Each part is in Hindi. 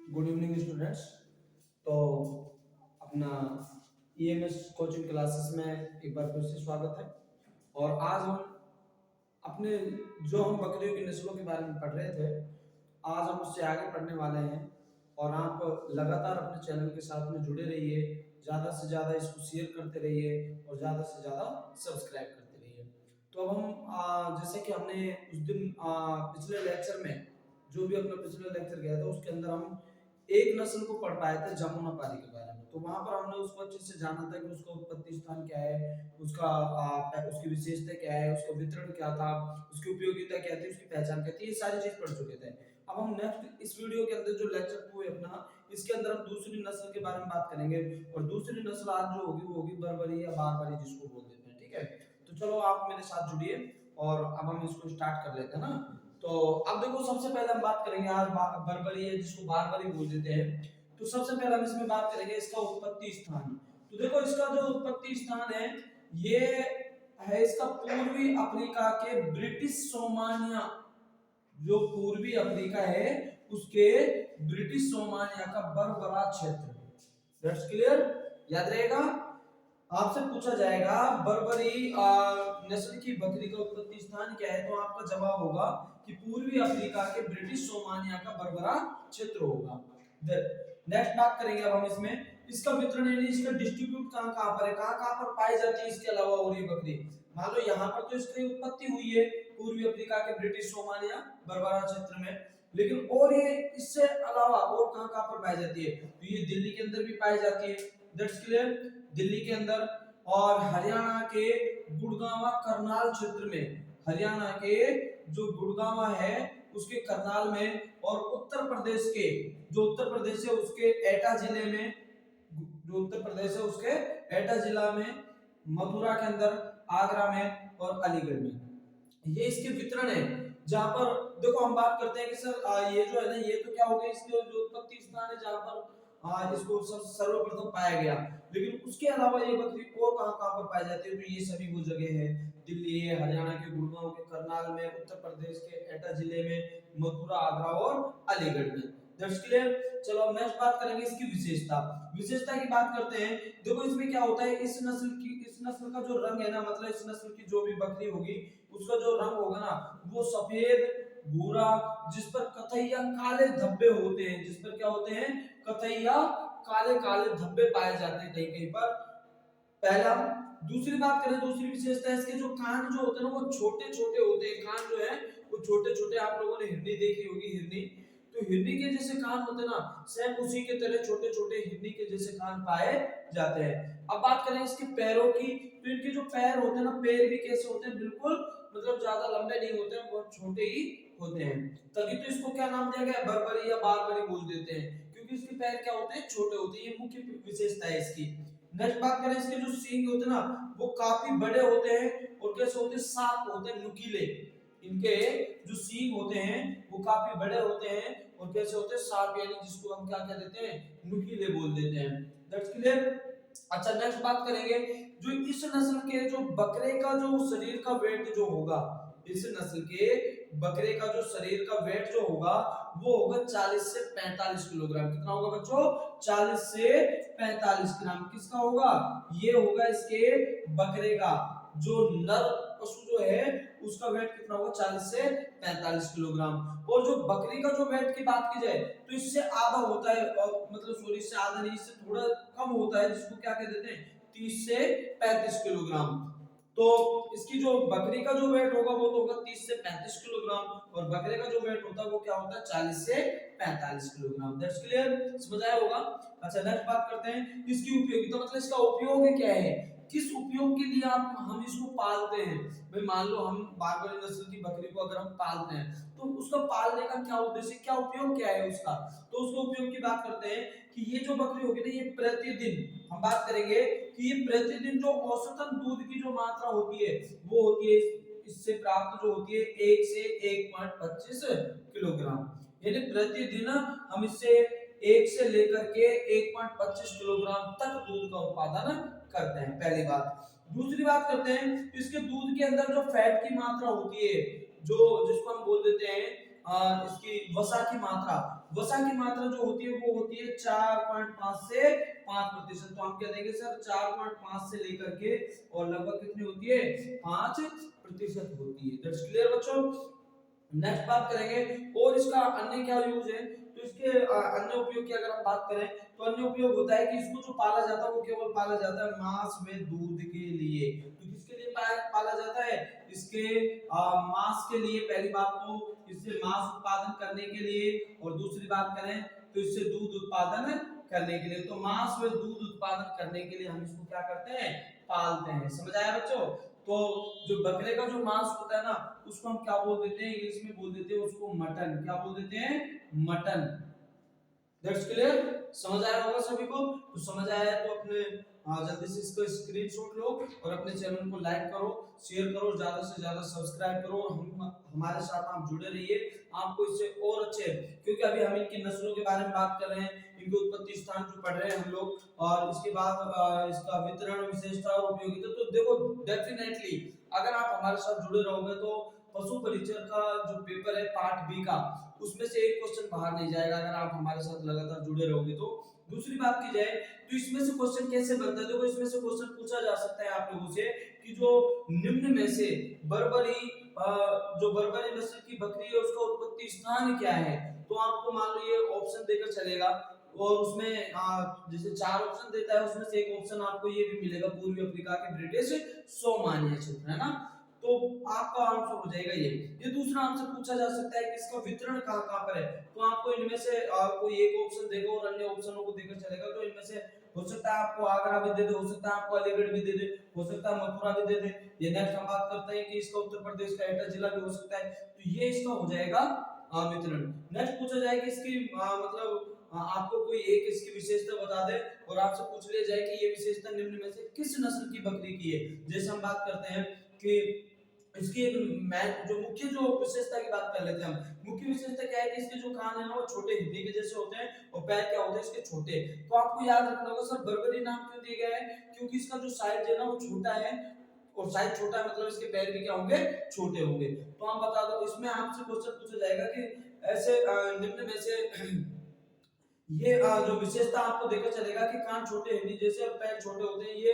Good evening students. तो अपना ईएमएस कोचिंग क्लासेस में एक बार फिर से स्वागत है। और आज हम अपने जो हम बकरियों की नस्लों के बारे में पढ़ रहे थे, आज हम उससे आगे पढ़ने वाले हैं। और आप लगातार अपने चैनल के साथ में जुड़े रहिए, ज़्यादा से ज़्यादा इसको शेयर करते रहिए और ज़्यादा से ज़्यादा सब्सक्राइब करते रहिए। तो अब हम जैसे कि हमने उस दिन पिछले लेक्चर में जो भी अपना पिछला लेक्चर गया था उसके अंदर हम एक नस्ल को पढ़ पाए थे, जमुनापारी के बारे में। तो वहां पर हमने उसको अच्छे से जाना था कि उसका उत्पत्ति स्थान क्या है, उसका उसकी विशेषता क्या है, उसका वितरण क्या था, उसकी उपयोगिता क्या थी, उसकी पहचान क्या थी, ये सारी चीज पढ़ चुके थे। अब हम नेक्स्ट इस वीडियो के अंदर जो लेक्चर 2 है अपना, इसके अंदर हम दूसरी नस्ल के बारे में बात करेंगे। और दूसरी नस्ल आज जो होगी वो होगी बर्बरी या बारबरी, जिसको बोल देते हैं। ठीक है, तो चलो आप मेरे साथ जुड़िए और अब हम इसको स्टार्ट कर लेते हैं ना। तो अब देखो, सबसे पहले हम बात करेंगे आज बर्बरी है, जिसको बारबरी बोल देते हैं। तो सबसे पहले हम इसमें बात करेंगे इसका उत्पत्ति स्थान। तो देखो, इसका जो उत्पत्ति स्थान है ये है इसका पूर्वी अफ्रीका के ब्रिटिश सोमानिया, जो पूर्वी अफ्रीका है उसके ब्रिटिश सोमानिया का बरबरा क्षेत्र। दैट्स क्लियर, याद रहेगा। आपसे पूछा जाएगा बर्बरी नस्ल की बकरी का उत्पत्ति स्थान क्या है, तो आपका जवाब होगा कि पूर्वी अफ्रीका के ब्रिटिश सोमानिया का बरबरा क्षेत्र होगा। नेक्स्ट बात करेंगे अब हम इसमें इसका वितरण यानी इसका डिस्ट्रीब्यूट कहां कहां पर है, कहां कहां पर पाई जाती है इसके अलावा और ये बकरी। मान लो यहाँ पर तो इसकी उत्पत्ति हुई है पूर्वी अफ्रीका के ब्रिटिश सोमालिया बरबरा क्षेत्र में, लेकिन और ये इससे अलावा और कहां कहां पर पाई जाती है, तो ये दिल्ली के अंदर भी पाई जाती है। दैट्स क्लियर, दिल्ली के अंदर और हरियाणा के गुड़गांव करनाल क्षेत्र में, हरियाणा के जो गुड़गांव है उसके करनाल में, और उत्तर प्रदेश के जो उत्तर प्रदेश है उसके एटा जिले में, जो उत्तर प्रदेश है उसके एटा जिला में, मथुरा के अंदर, आगरा में और अलीगढ़ में ये इसके वितरण है। जहां पर देखो हम बात करते हैं कि सर ये जो है ना, ये तो क्या हो गया इसके जो उत्पत्ति स्थान है जहां पर इसको सर्वप्रथम पाया गया, लेकिन उसके अलावा ये बकरी और कहां पर पाई जाती है, तो ये सभी वो जगह है दिल्ली है, हरियाणा के गुड़गांव के करनाल में, उत्तर प्रदेश के एटा जिले में, मथुरा, आगरा और अलीगढ़ में। That's clear. चलो अब नेक्स्ट बात करेंगे इसकी विशेषता। विशेषता की बात करते हैं। देखो इसमें क्या होता है, इस नस्ल का जो रंग है ना, मतलब इस नस्ल की जो भी बकरी होगी उसका जो रंग होगा ना वो सफेद भूरा, जिस पर कथैया काले धब्बे होते हैं, जिस पर क्या होते हैं, कथैया काले काले धब्बे पाए जाते हैं कहीं कहीं पर, पहला। दूसरी बात करें, दूसरी विशेषता है इसके जो कान जो होते हैं ना वो छोटे छोटे होते हैं, कान जो है वो छोटे छोटे। आप लोगों ने हिरनी देखी होगी, हिरनी, तो हिरनी के जैसे कान होते हैं ना, सेम उसी के तरह छोटे छोटे हिरनी के जैसे कान पाए जाते हैं। अब बात करें इसके पैरों की, तो इनके जो पैर होते हैं ना, पैर भी कैसे होते हैं, बिल्कुल मतलब ज्यादा लंबे नहीं होते हैं, बहुत छोटे ही होते हैं। तभी तो इसको क्या नाम दिया गया, बर्बरी या बारबरी बोल देते हैं, क्योंकि इसके पैर क्या होते हैं, छोटे होते हैं। ये मुख्य विशेषता है इसकी। नेक्स्ट बात करें, इसके जो सींग होते हैं ना वो काफी बड़े होते हैं और कैसे होते हैं, शार्प होते हैं, नुकीले। इनके जो सींग होते हैं वो काफी बड़े होते हैं और कैसे होते हैं, शार्प, यानी जिसको हम क्या कह देते हैं, नुकीले बोल देते हैं। That's clear. अच्छा, नेक्स्ट बात करेंगे जो इस नस्ल के जो बकरे का जो शरीर का वेट जो होगा, इस नस्ल के बकरे का जो शरीर का वेट जो होगा वो होगा 40 से 45 किलोग्राम। कितना होगा बच्चों, 40 से 45 ग्राम। किसका होगा, ये होगा इसके बकरे का। जो नर पशु जो है उसका वेट कितना होगा, 40 से 45 किलोग्राम। और जो बकरी का जो वेट की बात की जाए तो इससे आधा होता है, मतलब सॉरी, इससे आधा नहीं, इससे थोड़ा कम होता है, जिसको क्या कह देते हैं, 30 से 35 किलोग्राम। तो इसकी जो बकरी का जो वेट होगा वो तो होगा 30 से 35 किलोग्राम, और बकरे का जो वेट होता है वो क्या होता है, 40 से 45 किलोग्राम। दैट्स क्लियर, समझ आया होगा। अच्छा, नेक्स्ट बात करते हैं इसकी उपयोगिता, मतलब इसका उपयोग क्या है, किस उपयोग के लिए हम इसको पालते हैं। भाई मान लो हम बारबरी नस्ल की बकरी को अगर हम पालते हैं तो उसका पालने का क्या उद्देश्य, क्या उपयोग क्या है उसका, तो उसका उपयोग की बात करते हैं कि ये जो बकरी होगी ना, ये प्रतिदिन हम बात करेंगे कि ये प्रतिदिन जो औसतन दूध की जो मात्रा होती है वो होती है, इससे प्राप्त जो होती है 1 से 1.25 किलोग्राम। यानी प्रतिदिन हम इससे 1 से लेकर के 1.25 किलोग्राम तक दूध का उत्पादन करते हैं, पहली बात। दूसरी बात करते हैं इसके दूध के अंदर जो फैट की मात्रा होती है, जो जिसको हम बोल देते हैं इसकी वसा की मात्रा, वसा की मात्रा जो होती है वो होती है 4.5 से 5%। तो हम क्या देंगे सर 4.5 से लेकर के और लगभग कितनी होती है 5% होती है। दैट्स क्लियर बच्चों। नेक्स्ट बात करेंगे और इसका अन्य क्या यूज है। तो इसके अन्य उपयोग की अगर हम बात करें तो अन्य उपयोग होता है कि इसको जो पाला जाता है वो केवल पाला जाता है मांस में दूध के लिए। तो किसके लिए पाला जाता है, इसके मांस के लिए। पहली बात तो इससे मांस उत्पादन करने के लिए, और दूसरी बात करें तो इससे दूध उत्पादन करने के लिए। तो मांस व दूध उत्पादन करने के लिए हम इसको क्या करते हैं, पालते हैं। समझ आया बच्चों। तो जो बकरे का जो मांस होता है ना उसको हम क्या बोल देते हैं, इंग्लिश में बोल देते हैं उसको मटन। क्या बोल देते हैं, मटन। That's clear. समझ आया होगा सभी को। तो समझ आया है तो अपने जल्दी से इसको स्क्रीनशॉट लो और अपने चैनल को लाइक करो, शेयर करो, ज्यादा से ज्यादा सब्सक्राइब करो। हम हमारे साथ आप जुड़े रहिए, आपको इससे और अच्छे, क्योंकि अभी हम इनकी नस्लों के बारे में बात कर रहे हैं, इनके उत्पत्ति स्थान जो पढ़ रहे हैं हम लोग, और इसके बाद इसका वितरण, विशेषता और उपयोगिता। तो देखो डेफिनेटली अगर आप हमारे साथ जुड़े रहोगे तो पशु परिचय का जो पेपर है पार्ट बी का, उसमें से एक क्वेश्चन बाहर नहीं जाएगा अगर आप हमारे साथ लगातार जुड़े रहोगे तो। दूसरी बात की जाए तो इसमें से क्वेश्चन कैसे बनता है, देखो इसमें से क्वेश्चन पूछा जा सकता है आप लोगों से कि जो निम्न में से बर्बरी जो बर्बरी नस्ल की बकरी है उसका उत्पत्ति स्थान क्या है। तो आपको मान लो ये ऑप्शन देकर चलेगा, और उसमें जैसे 4 ऑप्शन देता है उसमें से एक ऑप्शन आपको ये भी मिलेगा पूर्वी अफ्रीका के ब्रिटिश सोमालिया क्षेत्र, है ना। तो आपका आंसर हो जाएगा ये। दूसरा आंसर पूछा जा सकता है कि इसका वितरण कहां-कहां पर है। तो आपको इनमें से कोई एक ऑप्शन देगा और अन्य ऑप्शनों को देकर चलेगा। तो इनमें से हो सकता है आपको आगरा भी दे दे, हो सकता है आपको अलीगढ़ भी दे दे, हो सकता है मथुरा भी दे दे। ये नेक्स्ट हम बात करते हैं कि इसका उत्तर प्रदेश का एटा जिला भी हो सकता है। तो ये इसका हो जाएगा वितरण। नेक्स्ट पूछा जाए कि इसकी मतलब आपको कोई एक इसकी विशेषता बता दे और आपसे पूछ लिया जाए कि ये विशेषता निम्न में से किस नस्ल की बकरी की है। जैसे हम बात करते हैं कि इसकी एक जो मुख्य जो विशेषता की बात कर लेते हैं हम। मुख्य विशेषता क्या है कि इसके जो कान है ना वो छोटे हिरनी के जैसे होते हैं और पैर क्या होते हैं इसके छोटे। तो आपको याद रखना होगा सर बर्बरी नाम क्यों दिया गया है, क्योंकि इसका जो साइज है ना वो छोटा है, और साइज छोटा है मतलब इसके पैर भी क्या होंगे, छोटे होंगे। तो हम बता दो इसमें आपसे क्वेश्चन पूछा जाएगा कि ऐसे निम्न में से ये जो विशेषता आपको देखा चलेगा कि कान छोटे हिरनी जैसे और पैर छोटे होते हैं, ये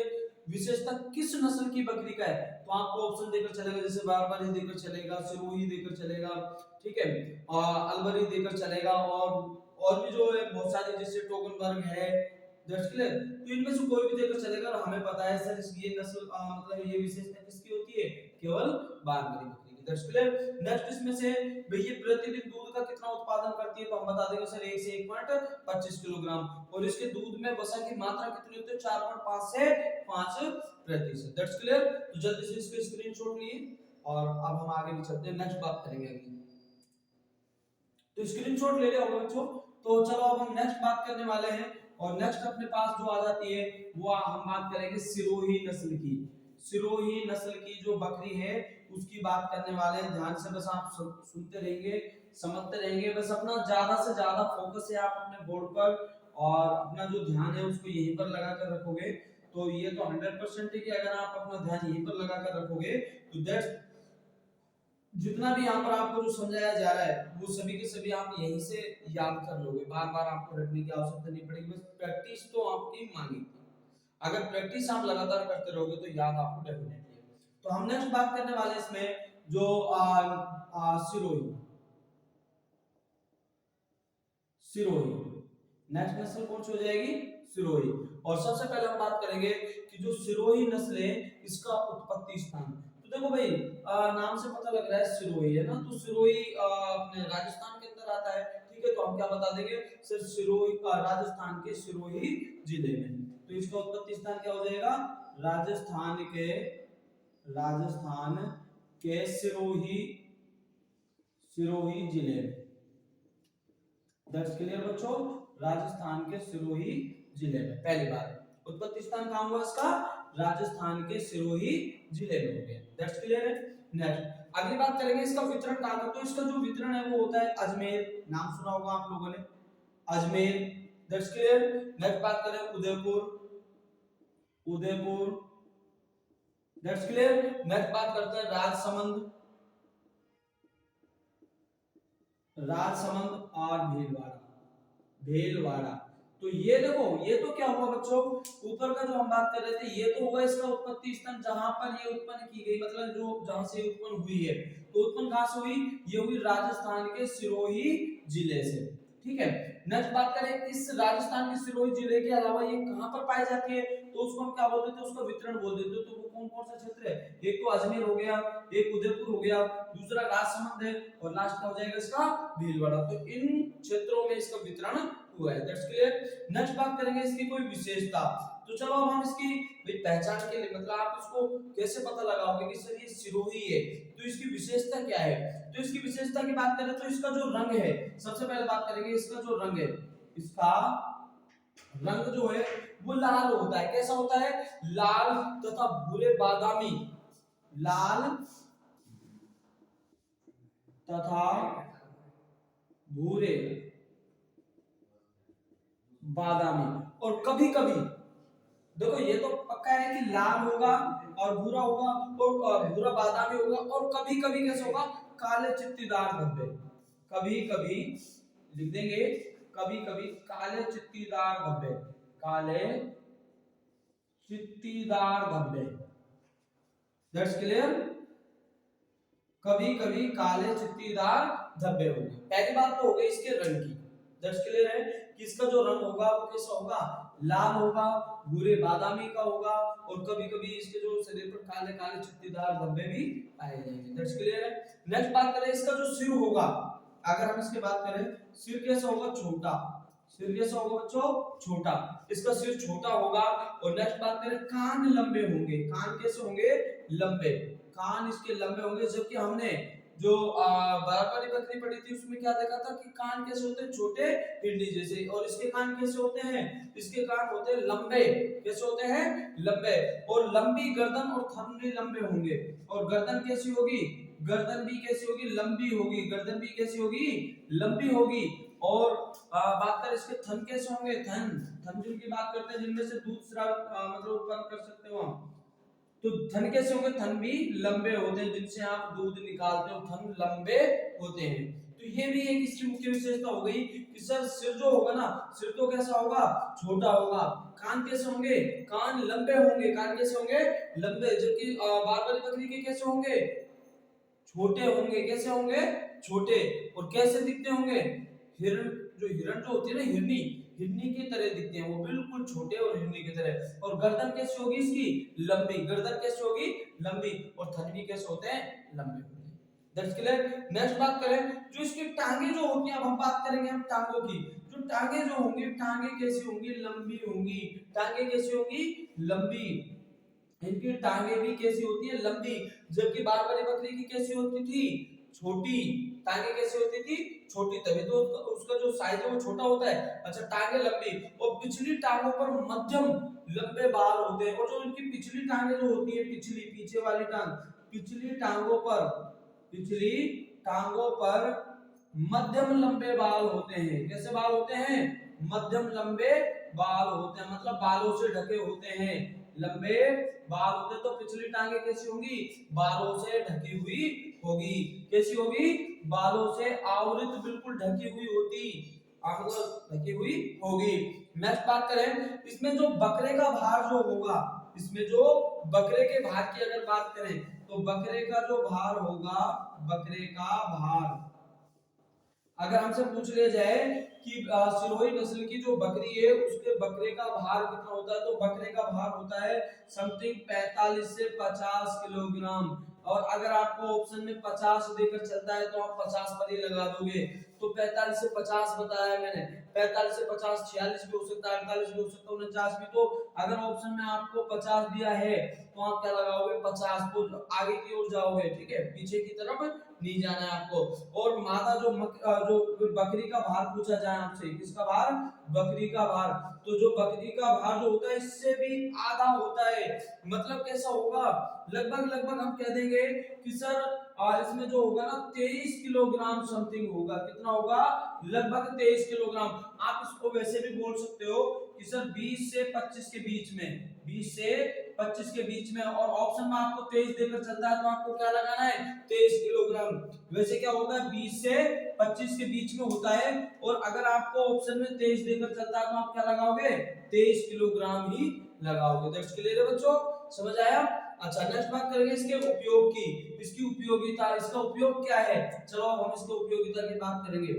विशेषता किस नस्ल की बकरी का है। तो आपको ऑप्शन देकर चलेगा, जैसे बारबारी देकर चलेगा, सिरोही देकर चलेगा, ठीक है, अलबरी देकर चलेगा, और भी जो है बहुत सारी जैसे टोकनबर्ग है, दैट्स क्लियर। तो इनमें से कोई भी देकर चलेगा और हमें पता है सर ये नस्ल मतलब ये विशेषता किसकी होती है, केवल बारबारी बकरी की। That's clear. नेक्स्ट इसमें से भाई ये प्रतिदिन दूध का कितना उत्पादन करती है, तो हम बता देंगे सर 1 से 1.25 किलोग्राम, और इसके दूध में वसा की मात्रा कितनी होती है 4.5 से 5%। That's clear. तो जल्दी से इसके स्क्रीनशॉट लिए और अब हम आगे भी चलते हैं, नेक्स्ट बात करेंगे अगली। तो स्क्रीनशॉट ले लिया होगा बच्चों। तो चलो अब हम नेक्स्ट बात करने वाले हैं, और नेक्स्ट अपने पास जो आ जाती है वो हम बात करेंगे सिरोही नस्ल की। सिरोही नस्ल की जो बकरी है उसकी बात करने वाले हैं। ध्यान से बस आप सुनते रहेंगे, समझते रहेंगे, बस अपना ज्यादा से ज्यादा फोकस है आप अपने बोर्ड पर, और अपना जो ध्यान है उसको यहीं पर लगा कर रखोगे। तो ये तो 100% है कि अगर आप अपना ध्यान यहीं पर लगा कर रखोगे तो दैट्स जितना भी यहाँ पर आपको जो समझाया जा रहा है वो सभी के सभी आप यहीं से याद कर लोगे। बार बार आपको रटने की आवश्यकता नहीं पड़ेगी, बस प्रैक्टिस तो आपकी मांगी। अगर प्रैक्टिस आप लगातार करते रहोगे तो याद आपको डेफिनेटली है। तो हम नेक्स्ट बात करने वाले इसमें जो सिरोही। सिरोही नेक्स्ट नस्ल कौन सी हो जाएगी, सिरोही। और सबसे पहले हम बात करेंगे कि जो सिरोही नस्ल है इसका उत्पत्ति स्थान। तो देखो भाई नाम से पता लग रहा है सिरोही है ना, तो सिरोही अपने राजस्थान के अंदर आता है, ठीक है। तो हम क्या बता देंगे सिर्फ सिरोही राजस्थान के सिरोही जिले में। तो इसका उत्पत्ति स्थान क्या हो जाएगा, राजस्थान के सिरोही सिरोही जिले में। दैट्स क्लियर बच्चों, राजस्थान के सिरोही जिले में। पहली बात उत्पत्ति स्थान कहां हुआ इसका, राजस्थान के सिरोही जिले में हो गया। दैट्स क्लियर है। नेक्स्ट अगली बात करेंगे इसका वितरण कहां का। तो इसका जो वितरण है वो होता है अजमेर, नाम सुना होगा आप लोगों ने, अजमेर। That's clear. नेक्स्ट बात करें Udaipur, Udaipur. That's clear. Next बात करते हैं राजसमंद, राजसमंद और भीलवाड़ा। भीलवाड़ा। तो ये देखो, ये तो क्या हुआ बच्चों, ऊपर का जो हम बात कर रहे थे ये तो हुआ इसका उत्पत्ति स्थान जहां पर ये उत्पन्न की गई, मतलब जो जहां से उत्पन्न हुई है। तो उत्पन्न कहां से हुई, ये हुई राजस्थान के सिरोही जिले से। ठीक है, नेक्स्ट बात करें, इस राजस्थान के सिरोही जिले के अलावा ये कहां पर पाई जाती है, तो उसको हम क्या बोल देते हैं, उसका वितरण बोल देते हैं। तो वो कौन कौन सा क्षेत्र है, एक तो अजमेर हो गया, एक उदयपुर हो गया, दूसरा राजसमंद है, और लास्ट का हो जाएगा इसका भीलवाड़ा। तो इन क्षेत्रों में इसका वितरण हुआ है। That's clear. नेक्स्ट बात करेंगे इसकी कोई विशेषता। तो चलो अब हम इसकी पहचान के लिए, मतलब आप इसको कैसे पता लगाओगे कि सर ये सिरोही है, तो इसकी विशेषता क्या है। तो इसकी विशेषता की बात करें तो इसका जो रंग है, सबसे पहले बात करेंगे इसका जो रंग है, इसका रंग जो है वो लाल होता है। कैसा होता है, लाल तथा भूरे बादामी, लाल तथा भूरे बादामी। और कभी कभी देखो, ये तो पक्का है कि लाल होगा और भूरा होगा और भूरा बादामी होगा, और कभी कभी कैसा होगा, काले चित्तीदार धब्बे। कभी कभी लिख देंगे, कभी कभी काले चित्तीदार धब्बे, काले चित्तीदार धब्बे। That's clear. कभी कभी काले चित्तीदार धब्बे होंगे। पहली बात तो हो गई इसके रंग की। दैट्स क्लियर है कि इसका जो रंग होगा वो कैसा होगा, लाल होगा, भूरे बादामी का होगा, और कभी कभी इसके जो शरीर पर काले काले चित्तीदार धब्बे भी पाए जाएंगे। दैट्स क्लियर है। नेक्स्ट बात करें इसका जो सिर होगा, अगर हम इसकी बात करें, सिर कैसा होगा, छोटा। सिर कैसा होगा बच्चों, छोटा, इसका सिर छोटा होगा। और नेक्स्ट बात करें, कान लंबे होंगे। कान कैसे होंगे, लंबे, कान इसके लंबे होंगे। जबकि हमने जो बराबरी बकरी पढ़ी थी उसमें क्या देखा था कि कान कैसे होते हैं, छोटे हिरनी जैसे, और इसके कान कैसे होते हैं, इसके कान होते हैं लंबे। कैसे होते हैं, लंबे। और लंबी गर्दन और थन भी लंबे होंगे। और गर्दन कैसी होगी, गर्दन भी कैसी होगी, लंबी होगी। गर्दन भी कैसी होगी, लंबी होगी। और बात करें इसके थन कैसे होंगे, थन, थन जिनकी बात करते हैं जिनमें से दूध स्राव मतलब उत्पन्न कर सकते हो हम, तो थन कैसे होंगे, थन भी लंबे होते हैं, जिनसे आप दूध निकालते हो, थन लंबे होते हैं। तो ये भी एक इसकी मुख्य विशेषता हो गई कि सर सिर जो होगा ना, सिर तो कैसा होगा, छोटा होगा। कान कैसे होंगे, कान लंबे होंगे। कान कैसे होंगे, लंबे। जबकि बारबरी बकरी के कैसे होंगे, छोटे होंगे। कैसे होंगे, छोटे। और कैसे दिखते होंगे, हिरण, जो हिरण जो होती है ना, हिरनी, हिरनी की तरह दिखते हैं वो, बिल्कुल छोटे और हिरनी की तरह। और गर्दन कैसी होगी इसकी, लंबी। गर्दन कैसी होगी, लंबी। और थन भी कैसे होते हैं, लंबे होते हैं। That's clear. नेक्स्ट बात करें, जो इसकी टांगे जो होती हैं, अब हम बात करेंगे हम टांगों की। जो टांगे जो होंगी, टांगे कैसी होंगी, लंबी होंगी। टांगे कैसी होंगी, लंबी। इनकी टांगे भी कैसी होती है, लंबी। जबकि बारबरी बकरी की कैसी होती थी, छोटी। टांगे कैसी होती थी, छोटी। तभी तो उसका जो साइज है वो छोटा होता है। अच्छा, टांगे लंबी। और पिछली टांगों पर मध्यम लंबे बाल होते हैं। और जो इनकी पिछली टांगे जो होती है, पिछली, पीछे वाली टांग, पिछली टांगों पर, पिछली टांगों पर मध्यम लंबे बाल होते हैं। कैसे बाल होते हैं, मध्यम लंबे बाल होते हैं, मतलब बालों से ढके होते हैं, लंबे बाल होते। तो पिछली टांगे कैसी होंगी, बालों से ढकी हुई होगी। कैसी होगी, बालों से आवृत, बिल्कुल ढकी हुई होती, मतलब ढकी हुई होगी। नेक्स्ट बात करें, इसमें जो बकरे का भार जो होगा, इसमें जो बकरे के भार की अगर बात करें, तो बकरे का जो भार होगा, बकरे का भार, अगर हमसे पूछ लिया जाए कि सिरोही नस्ल की जो बकरी है उसके बकरे का भार कितना होता है, तो बकरे का भार होता है समथिंग 45 से 50 किलोग्राम। और अगर आपको ऑप्शन में 50 देकर चलता है तो आप 50 पर ही लगा दोगे। तो 45 से 50 बताया मैंने, 45 से 50 46 भी हो सकता है, 48 भी हो सकता है, 49 भी। तो अगर ऑप्शन में आपको 50 दिया है तो आप क्या लगाओगे, 50 को आगे की ओर जाओगे। ठीक है, पीछे की तरफ नहीं जाना है आपको। और मादा जो बकरी का भार पूछा जाए आपसे, किसका भार, बकरी का भार, तो जो बकरी का भार जो होता है इससे भी आधा होता है। मतलब कैसा होगा, लगभग लगभग हम कह देंगे कि सर इसमें जो होगा ना 23 किलोग्राम समथिंग होगा। कितना होगा? लगभग 23 किलोग्राम। आप इसको वैसे भी बोल सकते हो कि सर 20 से 25 के बीच में, 20 से 25 के बीच में, और ऑप्शन में आपको 23 देकर चलता है तो आपको क्या लगाना है? 23 किलोग्राम। वैसे क्या होता है? 20 से 25 के बीच में होता है, और अगर आपको ऑप्शन में 23 देकर चलता है तो आप क्या लगाओगे? 23 किलोग्राम ही लगाओगे। दैट्स क्लियर है बच्चों, समझ आया? अच्छा, नेक्स्ट बात करेंगे इसके उपयोग की। इसकी उपयोगिता, इसका उपयोग क्या है? चलो अब हम इसके उपयोगिता की बात करेंगे।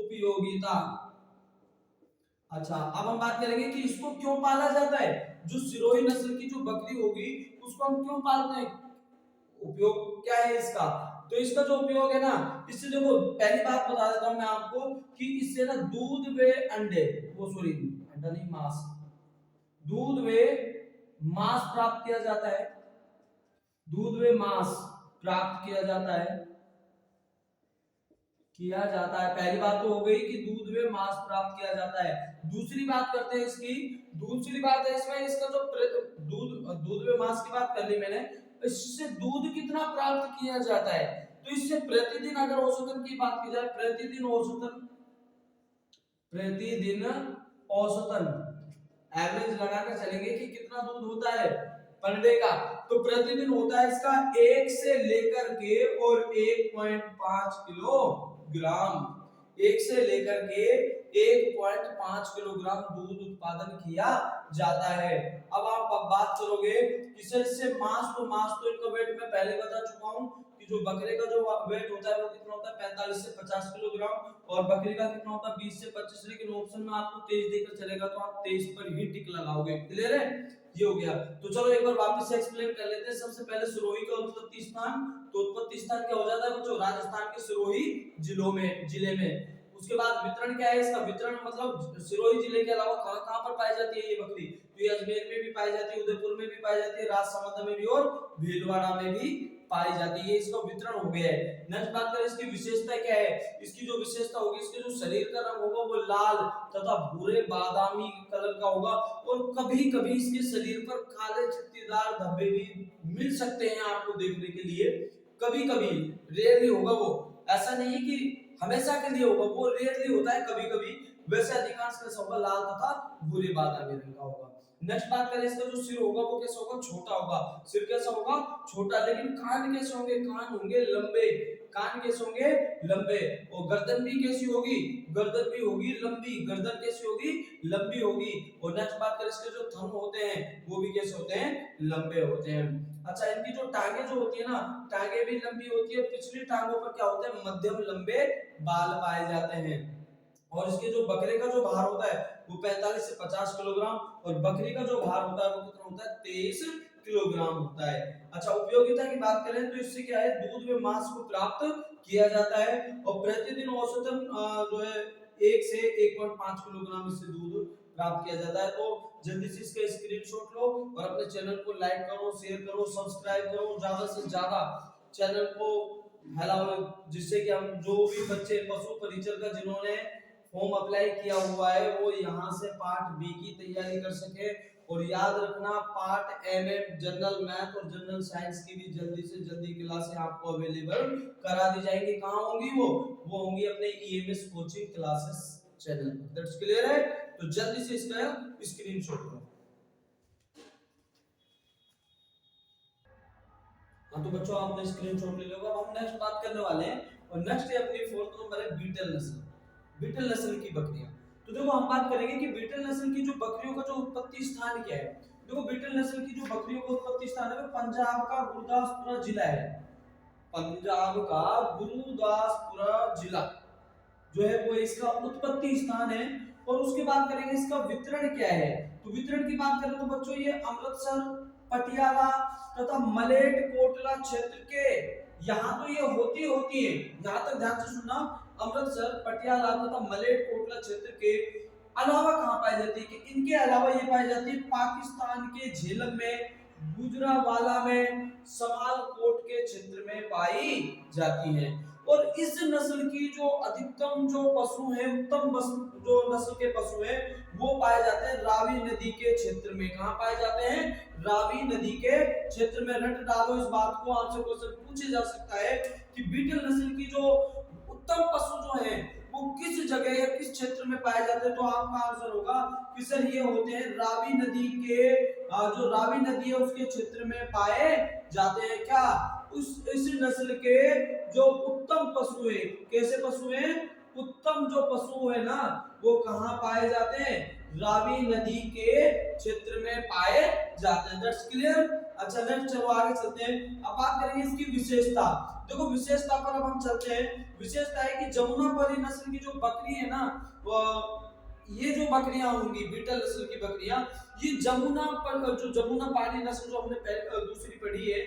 उपयोगिता, अच्छा अब हम बात करेंगे कि इसको क्यों पाला जाता है। जो सिरोही नस्ल की जो बकरी होगी उसको हम क्यों पालते हैं? उपयोग क्या है इसका? तो इसका जो उपयोग है ना, इससे देखो पहली बात बता देता हूं मैं आपको कि इससे ना दूध व अंडे, वो सॉरी अंडा नहीं, मांस, दूध व मांस प्राप्त किया जाता है। दूध व मांस प्राप्त किया जाता है, किया जाता है। पहली बात तो हो गई कि दूध व मांस प्राप्त किया जाता है। दूसरी बात करते हैं इसकी, दूसरी बात है इसमें इसका जो दूध व मांस की बात कर ली मैंने, इससे दूध कितना प्राप्त किया जाता है? तो इससे प्रतिदिन अगर औसतन की बात की जाए, प्रतिदिन औसतन, प्रतिदिन औसतन एवरेज लगाकर चलेंगे कि कितना दूध होता है पर डे का। तो प्रतिदिन होता है इसका 1 से लेकर के और 1.5 किलोग्राम, 1 से लेकर के 1.5 किलोग्राम दूध उत्पादन किया जाता है। अब आप बात करोगे कि सर इससे मांस, तो मांस तो इनका वेट मैं पहले बता चुका हूं कि जो बकरे का जो वेट होता है वो कितना होता है? 45 से 50 किलोग्राम, और बकरी का कितना होता है? 20 से 25। लेकिन ऑप्शन में आपको 23 देकर चलेगा तो आप 23 पर ही टिक लगाओगे। क्लियर है? ये हो गया। तो चलो एक बार वापस से एक्सप्लेन कर लेते हैं। सबसे पहले सिरोही का उत्पत्ति स्थान, तो उत्पत्ति स्थान क्या हो जाता है बच्चों? राजस्थान के सिरोही जिले में। उसके बाद वितरण क्या है इसका? वितरण मतलब सिरोही जिले के अलावा कहां कहां पर पाई जाती है ये बकरी? तो ये अजमेर में भी पाई जाती है, उदयपुर में भी पाई जाती है, राजसमंद में भी और भीलवाड़ा में भी पाई जाती है। ये इसका वितरण हो गया है। नेक्स्ट बात करें इसकी विशेषता क्या है। इसकी जो विशेषता होगी, इसके जो शरीर का रंग होगा वो लाल तथा भूरे बादामी कलर का होगा, और कभी कभी इसके शरीर पर काले छत्तीदार धब्बे भी मिल सकते हैं आपको देखने के लिए। कभी कभी, रेयरली होगा वो, ऐसा नहीं है कि हमेशा के लिए होगा, वो रेयरली होता है कभी कभी। वैसे अधिकांश कैसा होगा? लाल तथा भूरे बादामी रंग का होगा। नेक्स्ट बात करें इसका जो सिर होगा वो कैसा होगा? छोटा होगा। सिर कैसा होगा? छोटा। लेकिन कान कैसे होंगे? कान होंगे लंबे। कान कैसे होंगे? लंबे। और गर्दन भी कैसी होगी? गर्दन भी होगी लंबी। गर्दन कैसी होगी? लंबी होगी। और नेक्स्ट बात करें इसके जो थन होते हैं वो भी कैसे होते हैं? लंबे होते हैं। अच्छा, इनकी जो टांगे जो होती है ना, टांगे भी लंबी होती है। पिछली टांगों पर क्या होते हैं? मध्यम लंबे बाल पाए जाते हैं। और इसके जो बकरे का जो भार होता है वो 45 से 50 किलोग्राम, और बकरी का जो भार होता है वो कितना होता है? 23 किलोग्राम होता है। अच्छा, उपयोगिता की बात करें तो इससे क्या है? दूध व मांस को प्राप्त किया जाता है, और प्रतिदिन औसतन जो है 1 से 1.5 किलोग्राम इससे दूध प्राप्त किया जाता है। तो जल्दी से इसका स्क्रीनशॉट लो और अपने चैनल को लाइक करो, शेयर करो, सब्सक्राइब करो, ज्यादा से ज्यादा चैनल को फैलाओ, जिससे कि हम जो भी बच्चे पशु परिचर का जिन्होंने फॉर्म अप्लाई किया हुआ है वो यहाँ से पार्ट बी की तैयारी कर सके। और याद रखना, पार्ट एमएम जनरल मैथ और जनरल साइंस की भी जल्दी से जल्दी क्लासें आपको अवेलेबल करा दी जाएंगी। कहाँ होंगी वो होंगी अपने ईएमएस कोचिंग क्लासेस चैनल पर। दैट्स क्लियर है? तो जल्दी से इसका स्क्रीनशॉट लो। हाँ तो बच्चों आपने स्क्रीनशॉट ले लिया। अब हम नेक्स्ट बात करने वाले हैं, और नेक्स्ट है अपनी फोर्थ नंबर है बीटल नस्ल। बीटल नस्ल की बकरियां। तो देखो हम बात करेंगे कि बीटल नस्ल की जो बकरियों का जो उत्पत्ति स्थान क्या है। देखो बीटल नस्ल की जो बकरियों का उत्पत्ति स्थान है वो पंजाब का गुरदासपुरा जिला है। पंजाब का गुरदासपुरा जिला जो है वो इसका उत्पत्ति स्थान है। और उसके बाद करेंगे इसका वितरण क्या है। तो वितरण की बात करें तो बच्चों ये अमृतसर, पटियाला तथा मलेरकोटला क्षेत्र के, यहाँ तो ये होती है, यहाँ तक ध्यान से सुनना, अमृतसर, पटियाला तथा मलेरकोटला क्षेत्र के अलावा कहाँ पाई जाती है? कि इनके अलावा ये पाई जाती है पाकिस्तान के झेलम में, गुजरांवाला में, समालकोट के क्षेत्र में पाई जाती है। और इस नस्ल की जो अधिकतम जो पशु हैं, उत्तम जो नस्ल के पशु हैं, वो पाए जाते हैं रावी नदी के क्षेत्र में। कहाँ पाए जाते हैं? रावी नदी के क्षेत्र में। रट डालो इस बात को, आपसे क्वेश्चन पूछे जा सकता है कि बीटल नस्ल की जो उत्तम पशु जो है वो किस जगह या किस क्षेत्र में पाए जाते हैं, तो आपका आंसर होगा कि सर ये होते हैं रावी नदी के जो रावी नदी है उसके क्षेत्र में पाए जाते हैं। क्या? इस नस्ल के जो उत्तम पशु है, कैसे पशु हैं? उत्तम जो पशु है ना, वो कहाँ पाए जाते हैं? रावी नदी के क्षेत्र में पाए जाते हैं। That's clear. अच्छा नेक्स्ट चलो आगे चलते हैं। अब बात करेंगे इसकी विशेषता। देखो विशेषता पर अब हम चलते हैं। विशेषता है कि जमुनापारी नस्ल की जो बकरी है ना, ये जो बकरियां होंगी बीटल नस्ल की बकरियां, ये जमुना पर जो जमुनापारी नस्ल जो हमने दूसरी पढ़ी है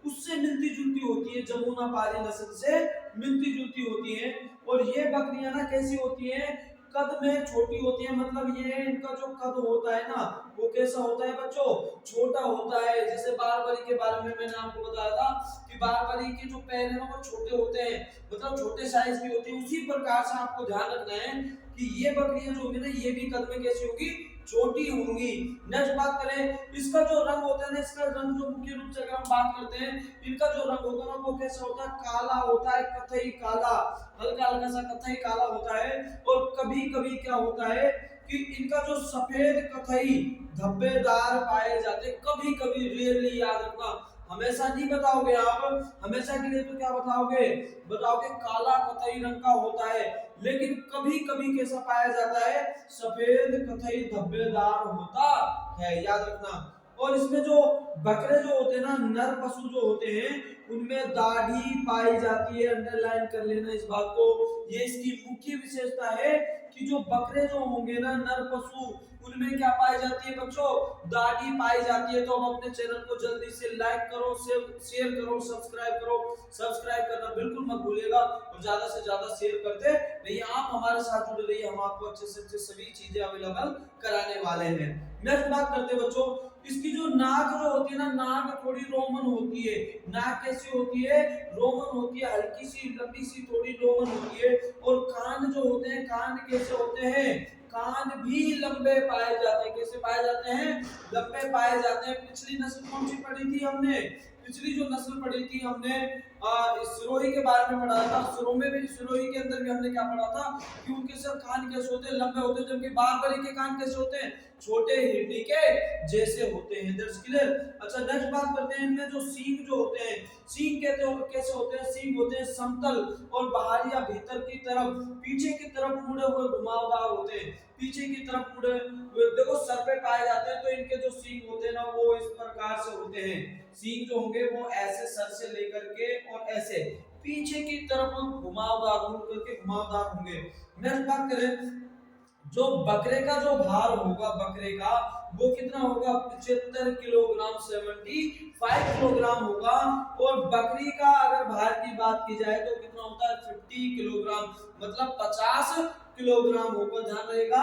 उससे मिलती जुलती होती है, जमुनापारी नस्ल से मिलती जुलती होती है। और ये बकरियां ना कैसी होती हैं? कद में छोटी होती है, मतलब ये इनका जो कद होता है ना वो कैसा होता है बच्चों? छोटा होता है। जैसे बारबरी के बारे में मैंने आपको बताया था कि बारबरी के जो पैर हैं वो छोटे होते हैं, मतलब छोटे साइज की होती है। उसी प्रकार से आपको ध्यान रखना है कि ये बकरियां जो होंगी ना, ये भी कद में कैसी होगी? छोटी होंगी। नेक्स्ट बात करें, इसका जो रंग होता है ना, इसका रंग जो मुख्य रूप से अगर हम बात करते हैं, इनका जो रंग होता है ना वो कैसा होता है? काला होता है, कथई काला, हल्का हल्का सा कथई काला होता है। और कभी कभी क्या होता है कि इनका जो सफेद कथई धब्बेदार पाए जाते, कभी कभी, रियरली याद रखना, हमेशा नहीं बताओगे आप, हमेशा के लिए तो क्या बताओगे? बताओगे काला कथई रंग का होता है। लेकिन कभी कभी कैसा पाया जाता है? सफेद कथई धब्बेदार होता है, याद रखना। और इसमें जो बकरे जो होते हैं ना, नर पशु जो होते हैं, उनमें दाढ़ी पाई जाती है। अंडरलाइन कर लेना इस बात को, ये इसकी मुख्य विशेषता है कि जो बकरे जो होंगे ना, नर पशु, उनमें क्या पाई जाती है बच्चों? दाढ़ी पाई जाती है। तो अब अपने चैनल को जल्दी से लाइक करो, शेयर करो, सब्सक्राइब करो। सब्सक्राइब करना बिल्कुल मत भूलिएगा और ज्यादा से ज्यादा शेयर करते रहिए। आप हमारे साथ जुड़े रहिए, हम आपको अच्छे से अच्छे सभी चीजें अवेलेबल कराने वाले हैं। नेक्स्ट बात करते हैं बच्चों, इसकी जो नाक जो होती है ना, नाक थोड़ी रोमन होती है। नाक कैसी होती है? रोमन होती है, हल्की सी लंबी सी थोड़ी रोमन होती है। और कान जो होते हैं, कान कैसे होते हैं? कान भी लंबे पाए जाते हैं। कैसे पाए जाते हैं? लंबे पाए जाते हैं। पिछली नस्ल कौन सी पढ़ी थी हमने? पिछली जो नस्ल पढ़ी थी हमने सिरोही के बारे में पढ़ा था। सिरोही के अंदर भी हमने क्या पढ़ा था कि उनके सर कान कैसे होते हैं? लंबे होते हैं। जबकि बारबरी के कान कैसे होते हैं? छोटे हिरनी के जैसे होते हैं। That's clear. अच्छा नेक्स्ट बात करते हैं, इनमें जो सींग जो होते हैं, सींग कैसे होते हैं? सींग होते हैं समतल और बाहर या भीतर की तरफ, पीछे की तरफ मुड़े हुए घुमावदार होते हैं। पीछे की तरफ मुड़े हुए, देखो सर पे पाए जाते हैं, तो इनके जो सींग होते हैं ना वो इस प्रकार से होते हैं। सींग जो होंगे वो ऐसे सर से लेकर के और ऐसे पीछे की तरफ घुमावदार, मुड़ करके घुमावदार होंगे। नेक्स्ट बात करें, जो बकरे का जो भार होगा, बकरे का वो कितना होगा? 75 किलोग्राम, 75 किलोग्राम होगा। और बकरी का अगर भार की बात की जाए तो कितना होता है? 50 किलोग्राम, मतलब 50 किलोग्राम होगा, ध्यान रहेगा।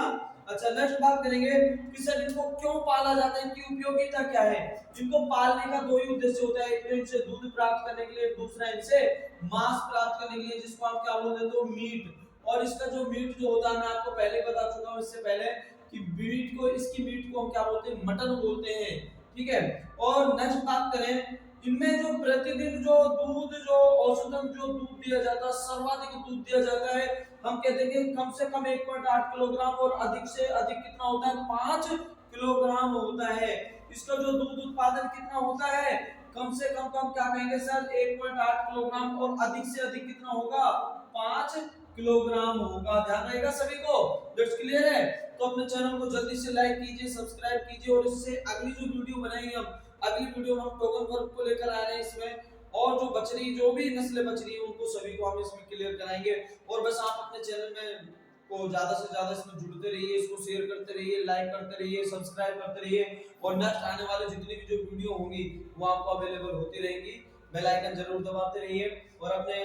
अच्छा नेक्स्ट बात करेंगे कि सर इनको क्यों पाला जाता है, इनकी उपयोगिता क्या है? इनको पालने का दो ही उद्देश्य होता है, एक तो इनसे दूध प्राप्त करने के लिए, दूसरा इनसे मांस प्राप्त करने के लिए, जिसको हम क्या बोलते हैं? तो मीट। और इसका जो मीट जो होता है, मैं आपको पहले बता चुका हूं इससे पहले कि मीट को, इसकी मीट को हम क्या बोलते हैं? मटन बोलते हैं। ठीक है। और नेक्स्ट बात करें, इनमें जो प्रतिदिन जो दूध, जो औसतन जो दूध दिया जाता है, सर्वाधिक दूध दिया जाता है, हम कहते हैं कि कम से कम 1.8 किलोग्राम और अधिक से अधिक कितना होता है? 5 किलोग्राम होता है। इसका जो दूध उत्पादन कितना होता है? कम से कम तो हम क्या कहेंगे सर? 1.8 किलोग्राम और अधिक से अधिक कितना होगा? 5 किलोग्राम होगा। ध्यान रहेगा सभी को। दैट्स क्लियर है। तो अपने चैनल को जल्दी से लाइक कीजिए, सब्सक्राइब कीजिए। और इससे अगली जो वीडियो बनाएंगे हम, अगली वीडियो में हम टोकन वर्क को लेकर आ रहे हैं इसमें, और जो बचरी, जो भी नस्लें बच रही है उनको सभी को हम इसमें क्लियर कराएंगे। और बस आप अपने चैनल में को ज्यादा से ज्यादा इसमें जुड़ते रहिए, इसको शेयर करते रहिए, लाइक करते रहिए, सब्सक्राइब करते रहिए। और नेक्स्ट आने वाले जितनी भी जो वीडियो होंगी वो आपको अवेलेबल होती रहेंगी। बेल आइकन जरूर दबाते रहिए और अपने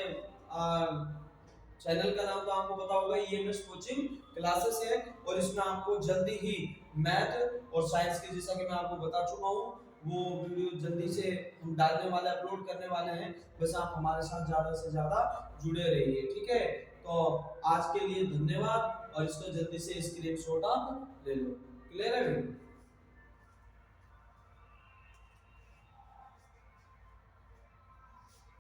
चैनल का नाम तो आपको पता होगा, ईएमएस कोचिंग क्लासेस है। और इसमें आपको जल्दी ही मैथ और साइंस की, जैसा कि मैं आपको बता चुका हूँ, वो वीडियो जल्दी से हम डालने वाले, अपलोड करने वाले हैं। बस आप हमारे साथ ज्यादा से ज्यादा जुड़े रहिए, ठीक है। तो आज के लिए धन्यवाद, और इसको जल्दी से स्क्रीनशॉट आप ले लो। क्लियर है भाई?